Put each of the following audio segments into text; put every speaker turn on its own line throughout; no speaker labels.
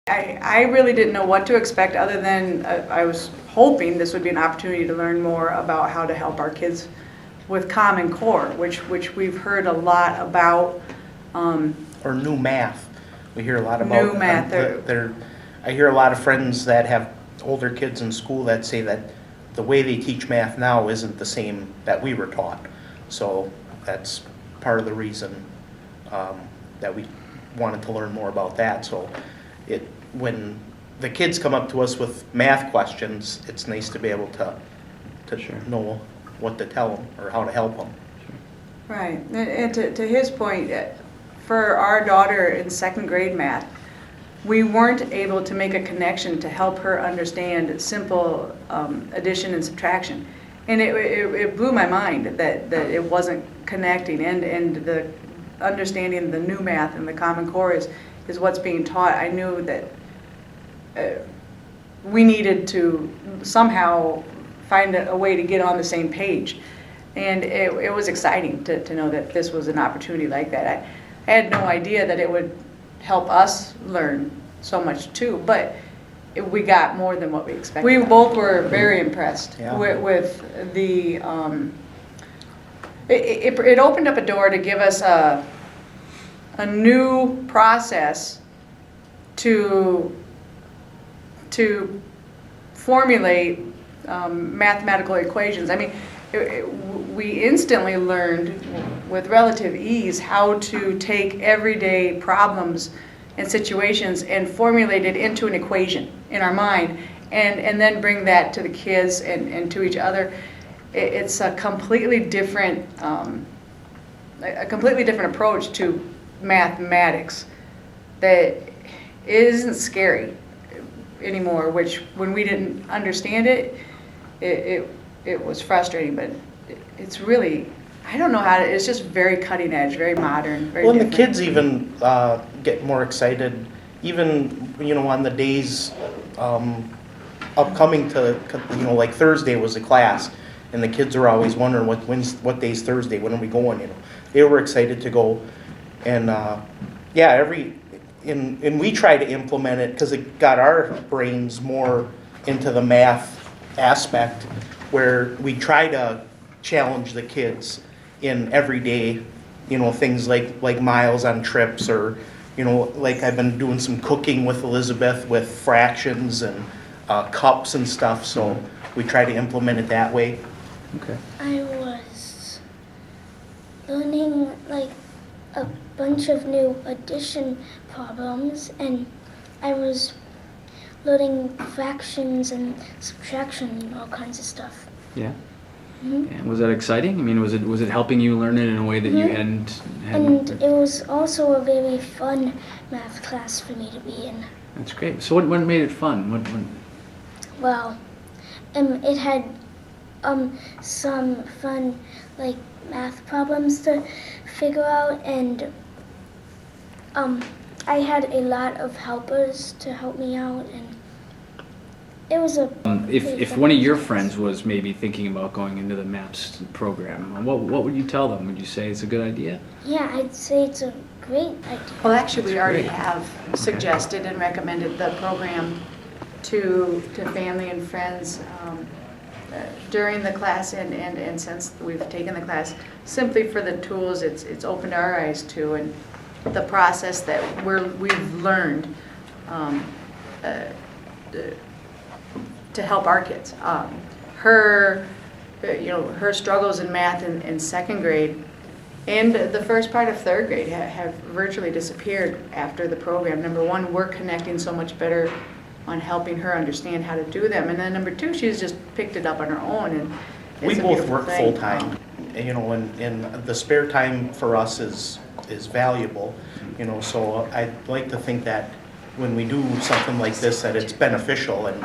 I really didn't know what to expect other than I was hoping this would be an opportunity to learn more about how to help our kids with Common Core, which we've heard a lot about.
Or new math. We hear a lot about
New math.
I hear a lot of friends that have older kids in school that say that the way they teach math now isn't the same that we were taught. So that's part of the reason that we wanted to learn more about that. So when the kids come up to us with math questions, it's nice to be able to
Sure.
know what to tell them or how to help them.
Right, and to his point, for our daughter in second grade math, we weren't able to make a connection to help her understand simple addition and subtraction. And it blew my mind that it wasn't connecting, and the understanding the new math and the Common Core is what's being taught. I knew that we needed to somehow find a way to get on the same page. And it was exciting to know that this was an opportunity like that. I had no idea that it would help us learn so much too, but we got more than what we expected. We both were very impressed with the, it opened up a door to give us a new process to formulate mathematical equations. I mean, we instantly learned with relative ease how to take everyday problems and situations and formulate it into an equation in our mind, and then bring that to the kids and to each other. It's a completely different approach to mathematics that isn't scary anymore, which when we didn't understand it was frustrating, but it's really, I don't know how to, it's just very cutting edge, very modern, very
Well, and
different.
the kids even get more excited, even, on the days upcoming to, like Thursday was a class, and the kids are always wondering what day's Thursday, when are we going, They were excited to go, and and we try to implement it because it got our brains more into the math aspect, where we try to challenge the kids in everyday, things like miles on trips, or, like I've been doing some cooking with Elizabeth with fractions and cups and stuff, so we try to implement it that way.
Okay.
I was learning like a bunch of new addition problems, and I was learning fractions and subtraction and all kinds of stuff.
Yeah.
Mm-hmm.
And was that exciting? I mean, was it helping you learn it in a way that you hadn't?
And it was also a very fun math class for me to be in.
That's great. So what made it fun?
Well, it had some fun like math problems to figure out, and I had a lot of helpers to help me out, and it was a.
If one of your friends was maybe thinking about going into the MAPPS program, what would you tell them? Would you say it's a good idea?
Yeah, I'd say it's a great idea.
Well, actually, we
That's
already
great.
have suggested and recommended the program to family and friends during the class and since we've taken the class, simply for the tools it's opened our eyes to, and the process that we've learned to help our kids. Her struggles in math in second grade and the first part of third grade have virtually disappeared after the program. Number one, we're connecting so much better on helping her understand how to do them, and then number two, she's just picked it up on her own, and
We
it's a
both
beautiful
work
thing.
full-time, and the spare time for us is valuable, so I'd like to think that when we do something like this, that it's beneficial, and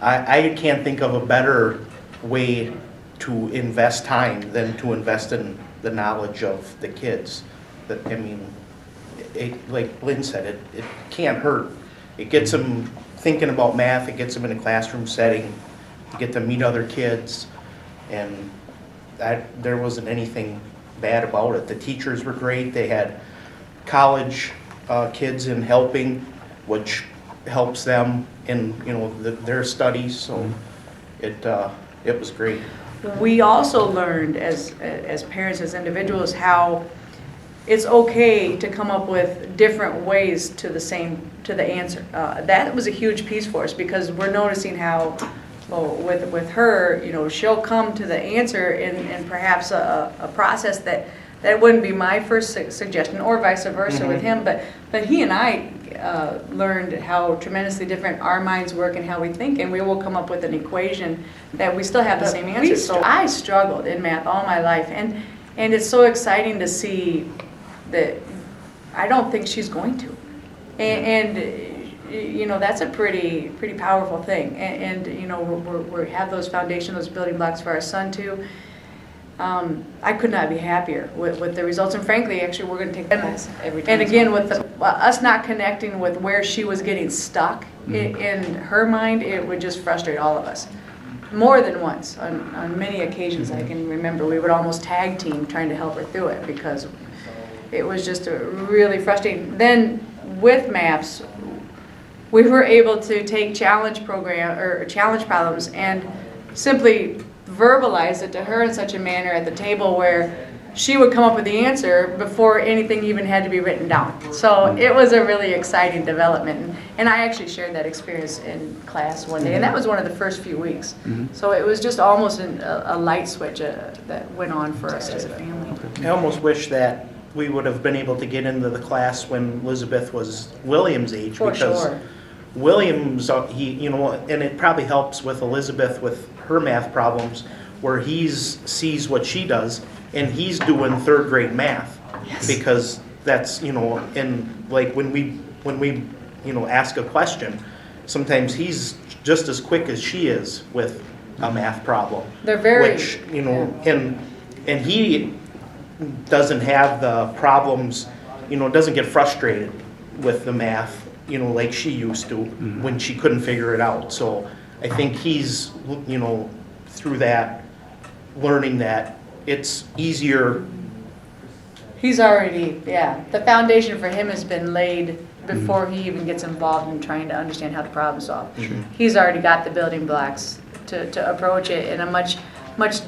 I can't think of a better way to invest time than to invest in the knowledge of the kids. Like Lynn said, it can't hurt. It gets them thinking about math, it gets them in a classroom setting, you get to meet other kids, and there wasn't anything bad about it. The teachers were great. They had college kids in helping, which helps them in, their studies, so it was great.
We also learned as parents, as individuals, how it's okay to come up with different ways to the answer. That was a huge piece for us because we're noticing how, well, with her, she'll come to the answer in perhaps a process that wouldn't be my first suggestion, or vice versa with him. But he and I learned how tremendously different our minds work and how we think, and we will come up with an equation that we still have the same answer. So I struggled in math all my life, and it's so exciting to see that I don't think she's going to, and that's a pretty powerful thing, and we have those foundation, those building blocks for our son too. I could not be happier with the results, and frankly, actually, we're going to take the class every time. And again, with us not connecting with where she was getting stuck in her mind, it would just frustrate all of us. More than once, on many occasions, I can remember we would almost tag team trying to help her through it because it was just really frustrating. Then with MAPPS, we were able to take challenge problems and simply verbalize it to her in such a manner at the table where she would come up with the answer before anything even had to be written down. So it was a really exciting development, and I actually shared that experience in class one day, and that was one of the first few weeks. So it was just almost a light switch that went on for us as a family.
I almost wish that we would have been able to get into the class when Elizabeth was William's age,
For
because
sure.
Williams, and it probably helps with Elizabeth with her math problems, where sees what she does, and he's doing third grade math.
Yes.
Because that's, and like when we ask a question, sometimes he's just as quick as she is with a math problem.
They're very,
which, and he doesn't have the problems, doesn't get frustrated with the math, like she used to when she couldn't figure it out. So I think he's, through that, learning that it's easier.
He's already, the foundation for him has been laid before he even gets involved in trying to understand how to problem solve. He's already got the building blocks to approach it in a much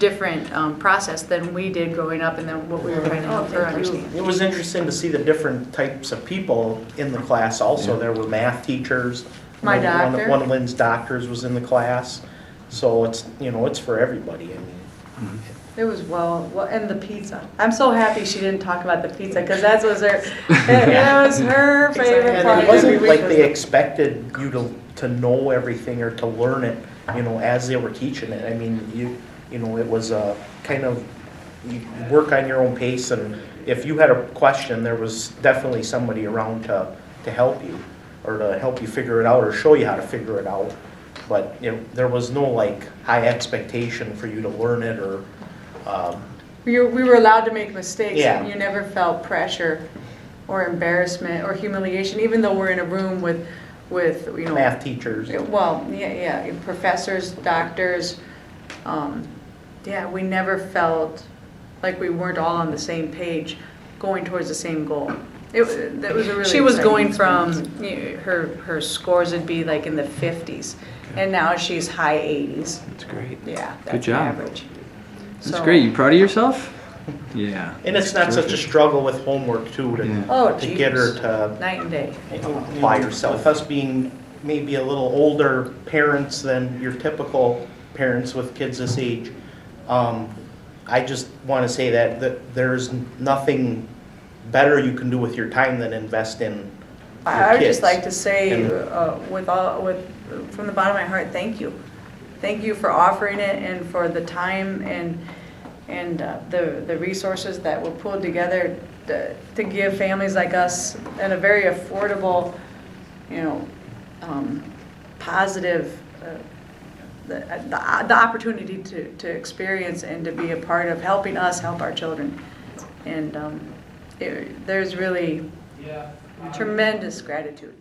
different process than we did growing up, and then what we were trying to help her understand.
It was interesting to see the different types of people in the class also. There were math teachers.
My doctor.
One of Lynn's doctors was in the class. So it's, it's for everybody. I mean,
It was well, and the pizza. I'm so happy she didn't talk about the pizza, because that was her favorite
and
part.
it wasn't like they expected you to know everything or to learn it, as they were teaching it. I mean, it was a kind of, you work on your own pace, and if you had a question, there was definitely somebody around to help you, or to help you figure it out, or show you how to figure it out. But there was no high expectation for you to learn it, or
we were allowed to make mistakes,
Yeah.
and you never felt pressure or embarrassment or humiliation, even though we're in a room with
math teachers.
Well, professors, doctors. We never felt like we weren't all on the same page, going towards the same goal. That was a really. She was going from her scores would be in the 50s, and now she's high 80s.
That's great.
Yeah, that's
Good job.
average.
That's great. You proud of yourself? Yeah.
And it's not such a struggle with homework too to get her to
night and day.
apply herself. With us being maybe a little older parents than your typical parents with kids this age, I just want to say that there's nothing better you can do with your time than invest in your
I would
kids.
just like to say, from the bottom of my heart, thank you. Thank you for offering it, and for the time and the resources that were pulled together to give families like us at a very affordable, positive, the opportunity to experience and to be a part of helping us help our children. And there's really tremendous gratitude.